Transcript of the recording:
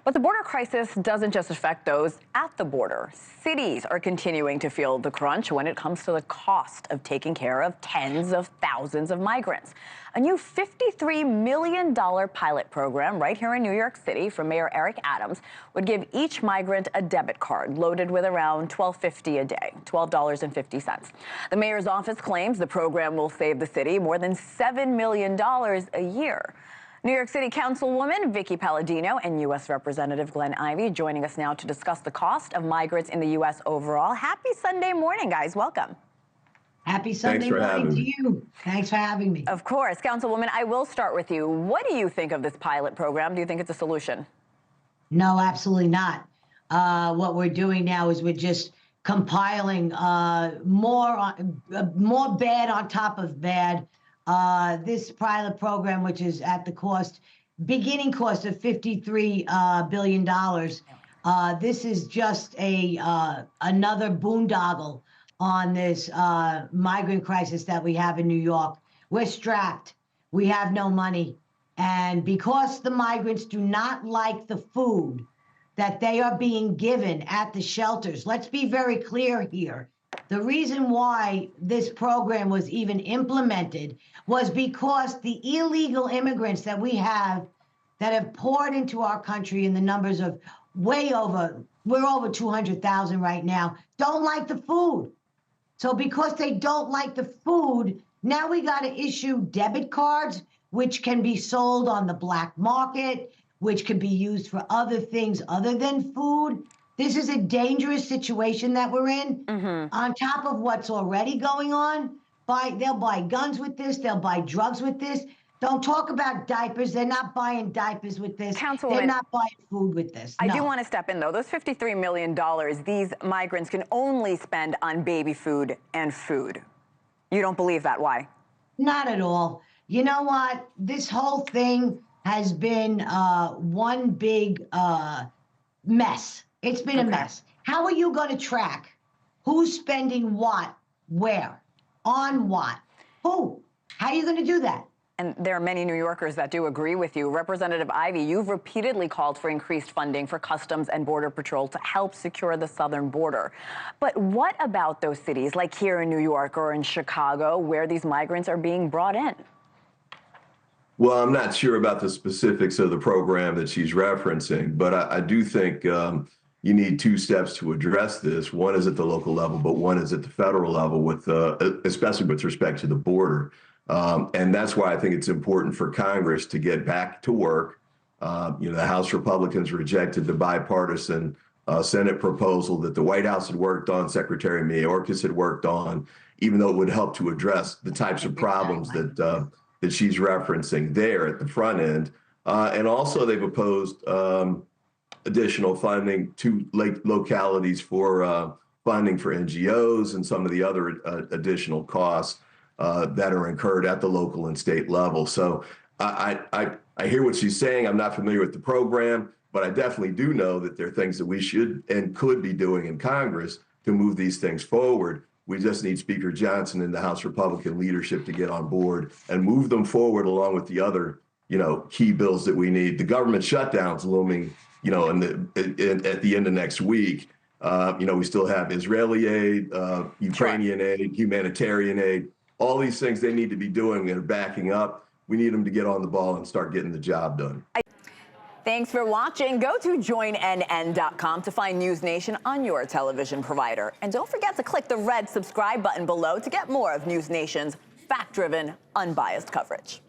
But the border crisis doesn't just affect those at the border. Cities are continuing to feel the crunch when it comes to the cost of taking care of tens of thousands of migrants. A new $53 million pilot program right here in New York City from Mayor Eric Adams would give each migrant a debit card loaded with around $12.50 a day, $12.50. The mayor's office claims the program will save the city more than $7 million a year. New York City Councilwoman Vicky Palladino and U.S. Representative Glenn Ivey joining us now to discuss the cost of migrants in the U.S. overall. Happy Sunday morning, guys. Welcome. Happy Sunday morning to you. Thanks for having me. Of course. Councilwoman, I will start with you. What do you think of this pilot program? Do you think it's a solution? No, absolutely not. What we're doing now is we're just compiling more bad on top of bad. This pilot program, which is at the beginning cost of $53 billion, this is just another boondoggle on this migrant crisis that we have in New York. We're strapped. We have no money. And because the migrants do not like the food that they are being given at the shelters, let's be very clear here. The reason why this program was even implemented was because the illegal immigrants that we have that have poured into our country in the numbers of we're over 200,000 right now, don't like the food. So because they don't like the food, now we got to issue debit cards, which can be sold on the black market, which could be used for other things other than food. This is a dangerous situation that we're in. On top of what's already going on, they'll buy guns with this, they'll buy drugs with this. Don't talk about diapers. They're not buying diapers with this. They're not buying food with this. I do want to step in, though. Those $53 million, these migrants can only spend on baby food and food. You don't believe that. Why? Not at all. You know what? This whole thing has been one big mess. It's been a mess. How are you going to track who's spending what, where, on what, who? How are you going to do that? And there are many New Yorkers that do agree with you. Representative Ivey, you've repeatedly called for increased funding for Customs and Border Patrol to help secure the southern border. But what about those cities like here in New York or in Chicago where these migrants are being brought in? Well, I'm not sure about the specifics of the program that she's referencing, but I do think you need two steps to address this. One is at the local level, but one is at the federal level, with especially with respect to the border. And that's why I think it's important for Congress to get back to work. The House Republicans rejected the bipartisan Senate proposal that the White House had worked on, Secretary Mayorkas had worked on, even though it would help to address the types of problems that she's referencing there at the front end. And also they've opposed additional funding to localities for funding for NGOs and some of the other additional costs that are incurred at the local and state level. So I hear what she's saying. I'm not familiar with the program, but I definitely do know that there are things that we should and could be doing in Congress to move these things forward. We just need Speaker Johnson and the House Republican leadership to get on board and move them forward along with the other, key bills that we need. The government shutdown's looming, at the end of next week. We still have Israeli aid, Ukrainian aid, humanitarian aid. All these things they need to be doing and backing up. We need them to get on the ball and start getting the job done. Thanks for watching. Go to joinnn.com to find NewsNation on your television provider. And don't forget to click the red subscribe button below to get more of NewsNation's fact-driven, unbiased coverage.